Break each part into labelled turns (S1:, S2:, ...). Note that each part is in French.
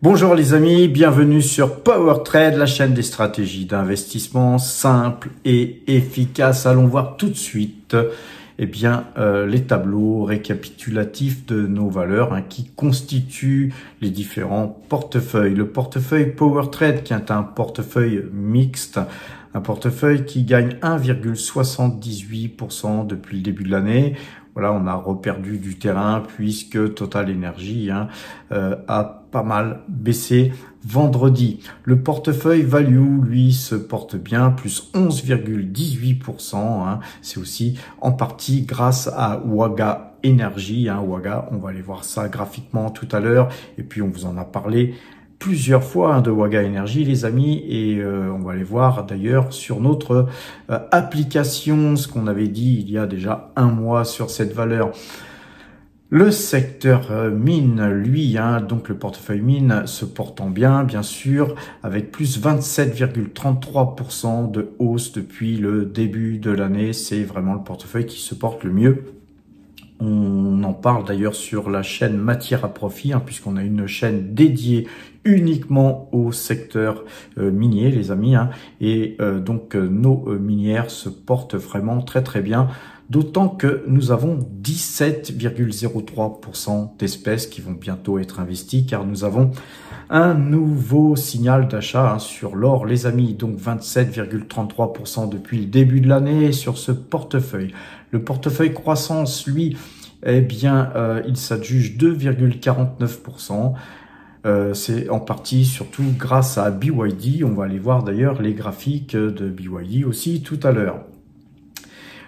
S1: Bonjour les amis, bienvenue sur Power Trade, la chaîne des stratégies d'investissement simples et efficaces. Allons voir tout de suite les tableaux récapitulatifs de nos valeurs qui constituent les différents portefeuilles. Le portefeuille Power Trade qui est un portefeuille mixte, un portefeuille qui gagne 1,78% depuis le début de l'année. Voilà, on a reperdu du terrain puisque Total Energy a pas mal baissé vendredi. Le portefeuille Value, lui, se porte bien, plus 11,18%. C'est aussi en partie grâce à Waga Energy. Waga, on va aller voir ça graphiquement tout à l'heure. Et puis, on vous en a parlé plusieurs fois de Waga Energy, les amis, et on va aller voir d'ailleurs sur notre application ce qu'on avait dit il y a déjà un mois sur cette valeur. Le secteur mine, lui, donc le portefeuille mine se portant bien sûr, avec plus 27,33% de hausse depuis le début de l'année. C'est vraiment le portefeuille qui se porte le mieux. On en parle d'ailleurs sur la chaîne Matière à Profit, puisqu'on a une chaîne dédiée uniquement au secteur minier, les amis. Et donc nos minières se portent vraiment très bien, d'autant que nous avons 17,03% d'espèces qui vont bientôt être investies, car nous avons un nouveau signal d'achat sur l'or, les amis. Donc 27,33% depuis le début de l'année sur ce portefeuille. Le portefeuille croissance, lui, il s'adjuge 2,49%. C'est en partie surtout grâce à BYD. On va aller voir d'ailleurs les graphiques de BYD aussi tout à l'heure.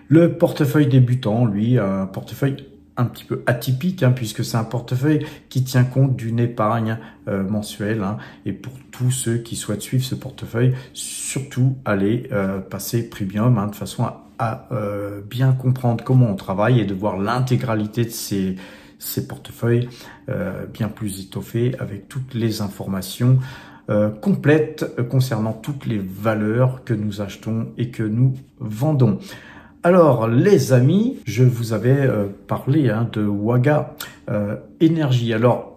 S1: Le portefeuille débutant, lui, un portefeuille un petit peu atypique, puisque c'est un portefeuille qui tient compte d'une épargne mensuelle. Et pour tous ceux qui souhaitent suivre ce portefeuille, surtout allez passer premium, de façon à bien comprendre comment on travaille et de voir l'intégralité de ces portefeuilles bien plus étoffés, avec toutes les informations complètes concernant toutes les valeurs que nous achetons et que nous vendons. Alors les amis, je vous avais parlé de Waga Energy. Alors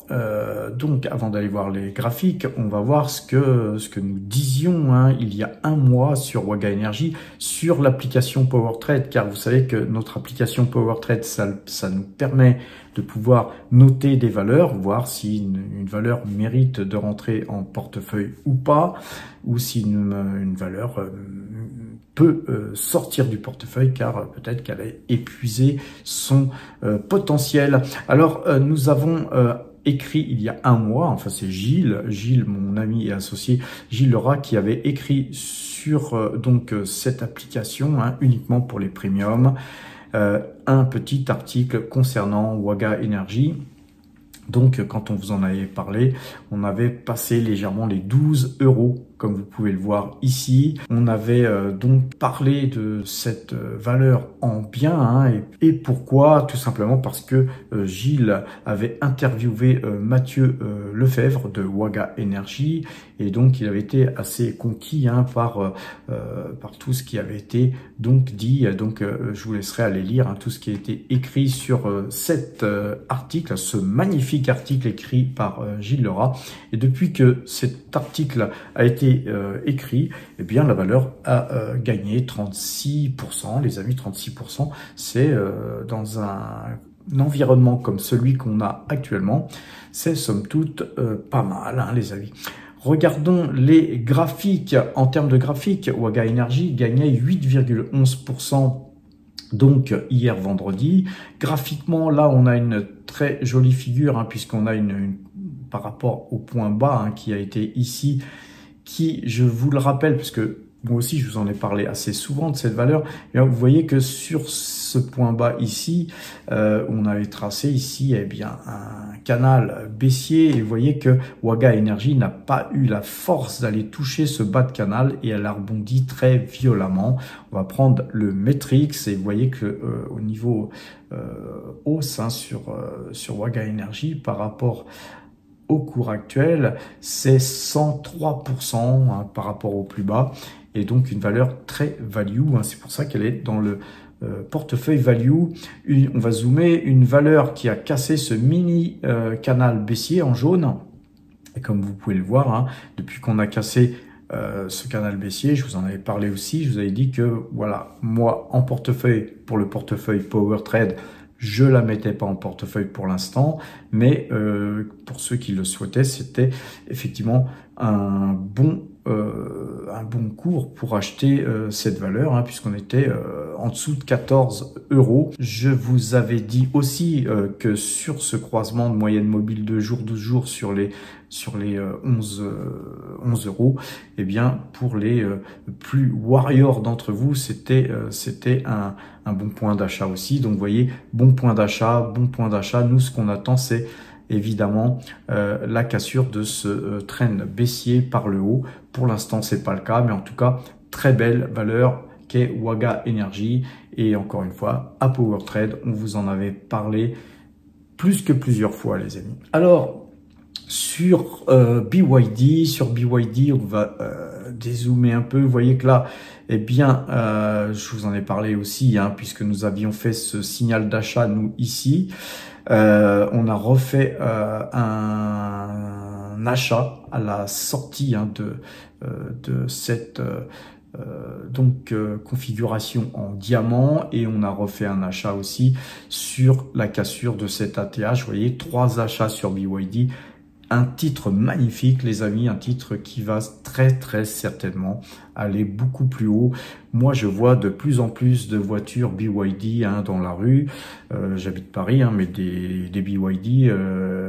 S1: donc avant d'aller voir les graphiques, on va voir ce que nous disions il y a un mois sur Waga Energy, sur l'application Power Trade, car vous savez que notre application Power Trade, ça nous permet de pouvoir noter des valeurs, voir si une valeur mérite de rentrer en portefeuille ou pas, ou si une valeur peut sortir du portefeuille, car peut-être qu'elle a épuisé son potentiel. Alors nous avons écrit il y a un mois, enfin c'est Gilles, mon ami et associé, Gilles Lerat, qui avait écrit sur cette application uniquement pour les premiums, un petit article concernant Waga Energy. Donc quand on vous en avait parlé, on avait passé légèrement les 12 €, comme vous pouvez le voir ici. On avait donc parlé de cette valeur en bien, et pourquoi? Tout simplement parce que Gilles avait interviewé Mathieu Lefebvre de Waga Energy, et donc il avait été assez conquis par tout ce qui avait été donc dit. Donc je vous laisserai aller lire tout ce qui a été écrit sur cet article, ce magnifique article écrit par Gilles Lerat. Et depuis que cet article a été écrit, la valeur a gagné 36%, les amis. 36%, c'est dans un environnement comme celui qu'on a actuellement, c'est somme toute pas mal, les amis. Regardons les graphiques. En termes de graphiques, Waga Energy gagnait 8,11% donc hier vendredi. Graphiquement, là, on a une très jolie figure, puisqu'on a par rapport au point bas qui a été ici, qui, je vous le rappelle, parce que moi aussi je vous en ai parlé assez souvent de cette valeur, vous voyez que sur ce point bas ici, on avait tracé ici un canal baissier, et vous voyez que Waga Energy n'a pas eu la force d'aller toucher ce bas de canal, et elle a rebondi très violemment. On va prendre le Matrix, et vous voyez que au niveau hausse sur Waga Energy par rapport au cours actuel, c'est 103% par rapport au plus bas, et donc une valeur très value. C'est pour ça qu'elle est dans le portefeuille value. On va zoomer, une valeur qui a cassé ce mini canal baissier en jaune, Et comme vous pouvez le voir, hein, depuis qu'on a cassé ce canal baissier, je vous en avais parlé aussi, je vous avais dit que voilà, moi en portefeuille, pour le portefeuille Power Trade, je la mettais pas en portefeuille pour l'instant, mais pour ceux qui le souhaitaient, c'était effectivement un bon cours pour acheter cette valeur, hein, puisqu'on était en dessous de 14 €. Je vous avais dit aussi que sur ce croisement de moyenne mobile de jour 12 jours sur les 11 €, eh bien pour les plus warriors d'entre vous, c'était un bon point d'achat aussi. Donc vous voyez, bon point d'achat. Nous, ce qu'on attend, c'est évidemment la cassure de ce trend baissier par le haut. Pour l'instant, c'est pas le cas, mais en tout cas, très belle valeur qu'est Waga Energy. Et encore une fois, à Power Trade, on vous en avait parlé plus que plusieurs fois, les amis. Alors, sur BYD, on va dézoomer un peu. Vous voyez que là, eh bien, je vous en ai parlé aussi, hein, puisque nous avions fait ce signal d'achat, nous, ici. On a refait un achat à la sortie, hein, de cette configuration en diamant, et on a refait un achat aussi sur la cassure de cet ATH. Vous voyez, 3 achats sur BYD. Un titre magnifique, les amis, un titre qui va très certainement aller beaucoup plus haut. Moi, je vois de plus en plus de voitures BYD, hein, dans la rue. J'habite Paris, hein, mais des BYD,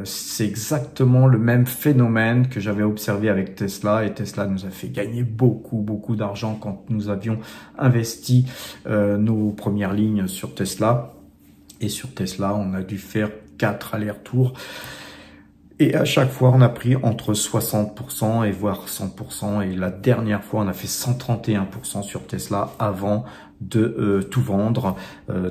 S1: c'est exactement le même phénomène que j'avais observé avec Tesla. Et Tesla nous a fait gagner beaucoup d'argent quand nous avions investi nos premières lignes sur Tesla. Et sur Tesla, on a dû faire 4 allers-retours. Et à chaque fois, on a pris entre 60% et voire 100%. Et la dernière fois, on a fait 131% sur Tesla avant de tout vendre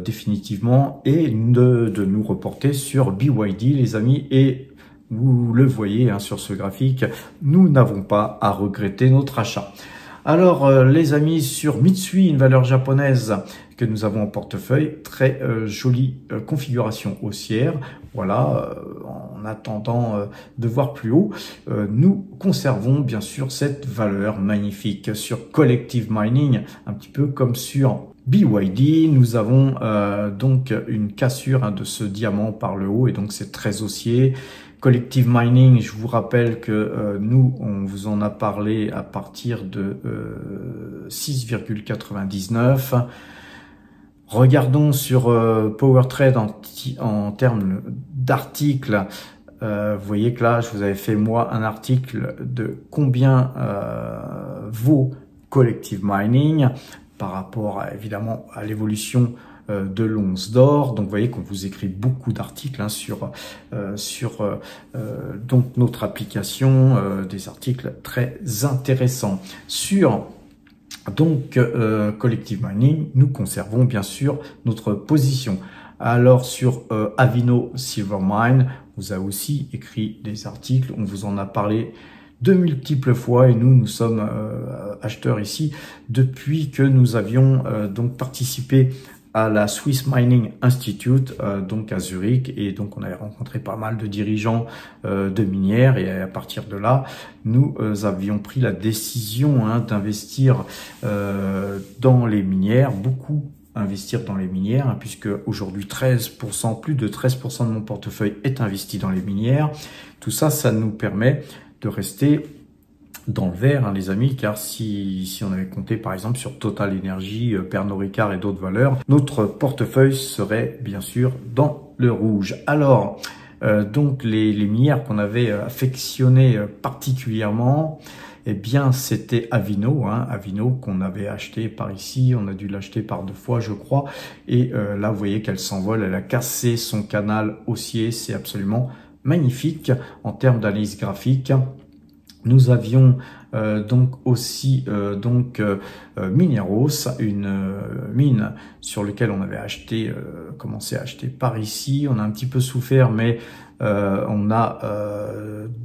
S1: définitivement et de nous reporter sur BYD, les amis. Et vous le voyez, hein, sur ce graphique, nous n'avons pas à regretter notre achat. Alors, les amis, sur Mitsui, une valeur japonaise que nous avons en portefeuille, très jolie configuration haussière. Voilà, en attendant de voir plus haut, nous conservons bien sûr cette valeur magnifique. Sur Collective Mining, un petit peu comme sur BYD, nous avons donc une cassure, hein, de ce diamant par le haut, et donc c'est très haussier. Collective Mining, je vous rappelle que nous, on vous en a parlé à partir de 6,99. Regardons sur Power Trade en termes d'articles. Vous voyez que là, je vous avais fait moi un article de combien vaut Collective Mining par rapport évidemment à l'évolution de l'once d'or. Donc vous voyez qu'on vous écrit beaucoup d'articles, hein, sur donc notre application, des articles très intéressants. Sur donc Collective Mining, nous conservons bien sûr notre position. Alors sur Avino Silvermine, on vous a aussi écrit des articles, on vous en a parlé de multiples fois, et nous sommes acheteurs ici depuis que nous avions donc participé à la Swiss Mining Institute, donc à Zurich, et donc on avait rencontré pas mal de dirigeants de minières, et à partir de là, nous avions pris la décision, hein, d'investir dans les minières, beaucoup investir dans les minières, hein, puisque aujourd'hui 13%, plus de 13% de mon portefeuille est investi dans les minières. Tout ça, ça nous permet de rester dans le vert, hein, les amis, car si on avait compté par exemple sur Total Energy, Pernod Ricard et d'autres valeurs, notre portefeuille serait bien sûr dans le rouge. Alors, donc les minières qu'on avait affectionnées particulièrement, eh bien c'était Avino, hein, Avino qu'on avait acheté par ici, on a dû l'acheter par 2 fois je crois, et là vous voyez qu'elle s'envole, elle a cassé son canal haussier, c'est absolument magnifique en termes d'analyse graphique. Nous avions donc aussi Mineros, une mine sur laquelle on avait acheté, commencé à acheter par ici. On a un petit peu souffert, mais on a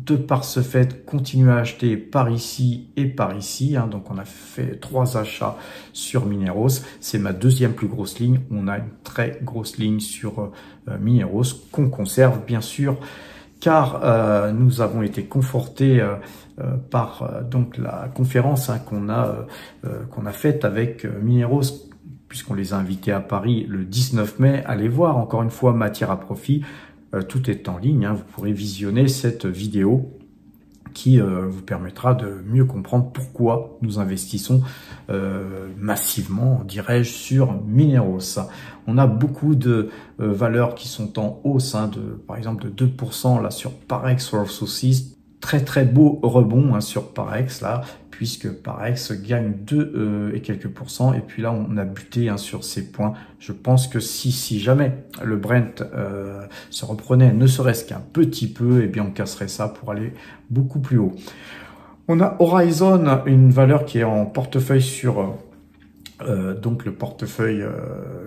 S1: de par ce fait continué à acheter par ici et par ici, hein. Donc on a fait 3 achats sur Mineros. C'est ma deuxième plus grosse ligne. On a une très grosse ligne sur Mineros qu'on conserve bien sûr car nous avons été confortés par donc la conférence qu'on a faite avec Mineros, puisqu'on les a invités à Paris le 19 mai. Allez voir, encore une fois, matière à profit. Tout est en ligne, hein. Vous pourrez visionner cette vidéo qui vous permettra de mieux comprendre pourquoi nous investissons massivement, dirais-je, sur Mineros. On a beaucoup de valeurs qui sont en hausse, hein, par exemple de 2% là sur Parex Resources. Très beau rebond, hein, sur Parex là, puisque Parex gagne 2 et quelques pourcents, et puis là on a buté, hein, sur ces points. Je pense que si jamais le Brent se reprenait ne serait-ce qu'un petit peu, eh bien on casserait ça pour aller beaucoup plus haut. On a Horizon, une valeur qui est en portefeuille sur donc le portefeuille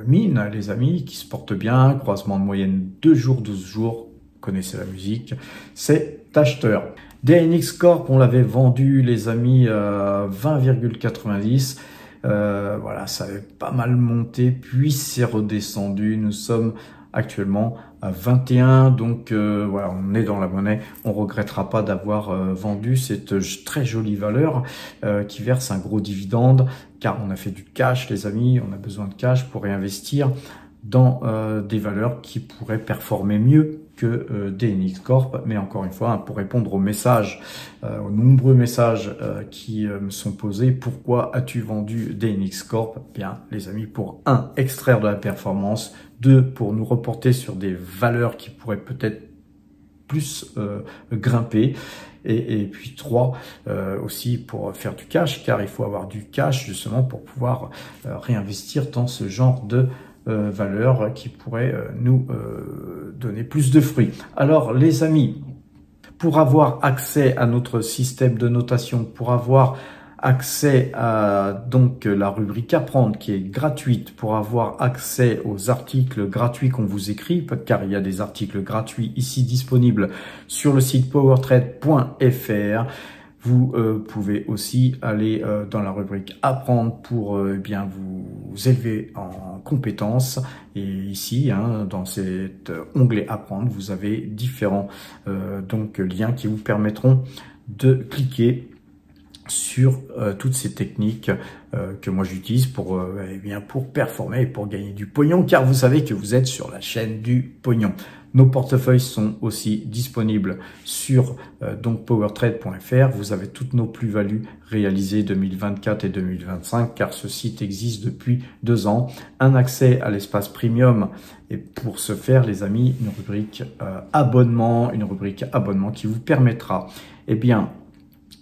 S1: mine, les amis, qui se porte bien, croisement de moyenne 2 jours, 12 jours, vous connaissez la musique, c'est acheteur. DNX Corp, on l'avait vendu, les amis, 20,90. Voilà, ça avait pas mal monté, puis c'est redescendu. Nous sommes actuellement à 21, donc voilà, on est dans la monnaie. On regrettera pas d'avoir vendu cette très jolie valeur qui verse un gros dividende, car on a fait du cash, les amis. On a besoin de cash pour réinvestir dans des valeurs qui pourraient performer mieux que DNX Corp. Mais encore une fois, hein, pour répondre aux messages, aux nombreux messages qui me sont posés, pourquoi as-tu vendu DNX Corp? Bien, les amis, pour extraire de la performance, 2, pour nous reporter sur des valeurs qui pourraient peut-être plus grimper, et puis 3, aussi pour faire du cash, car il faut avoir du cash justement pour pouvoir réinvestir dans ce genre de valeurs qui pourraient nous donner plus de fruits. Alors les amis, pour avoir accès à notre système de notation, pour avoir accès à donc la rubrique apprendre qui est gratuite, pour avoir accès aux articles gratuits qu'on vous écrit, car il y a des articles gratuits ici disponibles sur le site powertrade.fr. Vous pouvez aussi aller dans la rubrique apprendre pour bien vous élever en compétences. Et ici, hein, dans cet onglet apprendre, vous avez différents donc liens qui vous permettront de cliquer sur toutes ces techniques que moi j'utilise pour eh bien pour performer et pour gagner du pognon, car vous savez que vous êtes sur la chaîne du pognon. Nos portefeuilles sont aussi disponibles sur donc powertrade.fr. Vous avez toutes nos plus-values réalisées 2024 et 2025, car ce site existe depuis 2 ans. Un accès à l'espace premium, et pour ce faire, les amis, une rubrique abonnement, qui vous permettra, eh bien,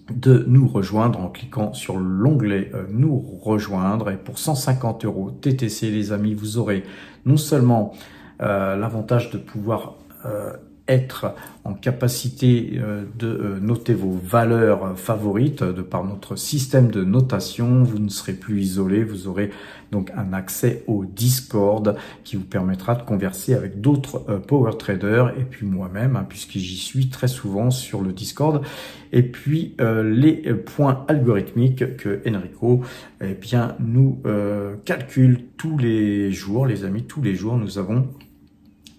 S1: de nous rejoindre en cliquant sur l'onglet nous rejoindre. Et pour 150 € TTC, les amis, vous aurez non seulement l'avantage de pouvoir être en capacité de noter vos valeurs favorites de par notre système de notation. Vous ne serez plus isolé, vous aurez donc un accès au Discord qui vous permettra de converser avec d'autres power traders, et puis moi-même, hein, puisque j'y suis très souvent sur le Discord. Et puis les points algorithmiques que Enrico eh bien nous calcule tous les jours, les amis. Tous les jours nous avons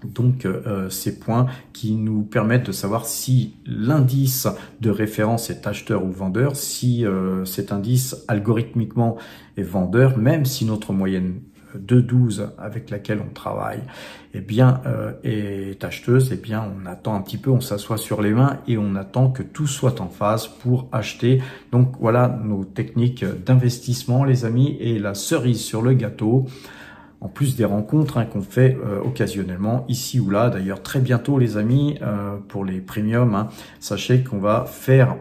S1: donc ces points qui nous permettent de savoir si l'indice de référence est acheteur ou vendeur, si cet indice algorithmiquement est vendeur, même si notre moyenne de 12 avec laquelle on travaille eh bien est acheteuse. Eh bien on attend un petit peu, on s'assoit sur les mains et on attend que tout soit en phase pour acheter. Donc voilà nos techniques d'investissement, les amis, et la cerise sur le gâteau, en plus des rencontres hein, qu'on fait occasionnellement ici ou là. D'ailleurs très bientôt, les amis, pour les premiums, hein, sachez qu'on va faire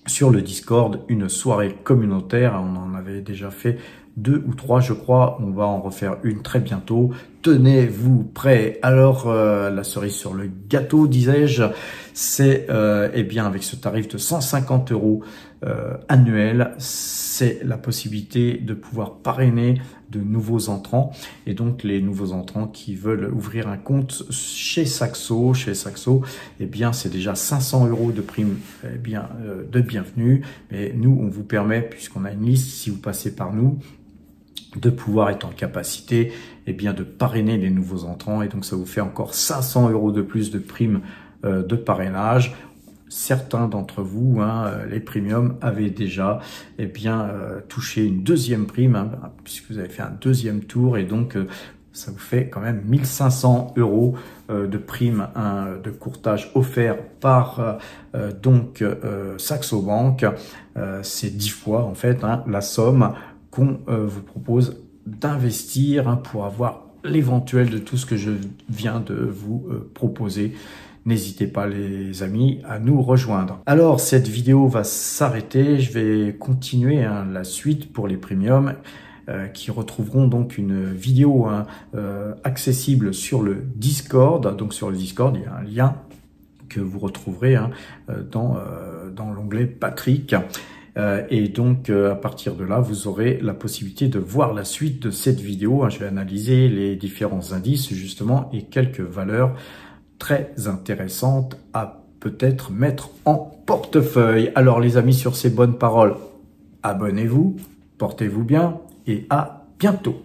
S1: sur le Discord une soirée communautaire. On en avait déjà fait 2 ou 3, je crois. On va en refaire une très bientôt. Tenez-vous prêts. Alors la cerise sur le gâteau, disais-je, c'est eh bien avec ce tarif de 150 € annuel, c'est la possibilité de pouvoir parrainer de nouveaux entrants. Et donc les nouveaux entrants qui veulent ouvrir un compte chez Saxo, eh bien c'est déjà 500 € de prime eh bien de bienvenue. Mais nous on vous permet, puisqu'on a une liste, si vous passez par nous, de pouvoir être en capacité de parrainer les nouveaux entrants. Et donc, ça vous fait encore 500 € de plus de primes de parrainage. Certains d'entre vous, les premiums, avaient déjà touché une deuxième prime, puisque vous avez fait un deuxième tour. Et donc, ça vous fait quand même 1500 € de prime de courtage offert par Saxo Bank. C'est 10 fois en fait la somme qu'on vous propose d'investir pour avoir l'éventuel de tout ce que je viens de vous proposer. N'hésitez pas les amis à nous rejoindre. Alors cette vidéo va s'arrêter, je vais continuer la suite pour les premiums qui retrouveront donc une vidéo accessible sur le Discord. Donc sur le Discord, il y a un lien que vous retrouverez dans l'onglet Patrick. Et donc, à partir de là, vous aurez la possibilité de voir la suite de cette vidéo. Je vais analyser les différents indices, justement, et quelques valeurs très intéressantes à peut-être mettre en portefeuille. Alors, les amis, sur ces bonnes paroles, abonnez-vous, portez-vous bien et à bientôt.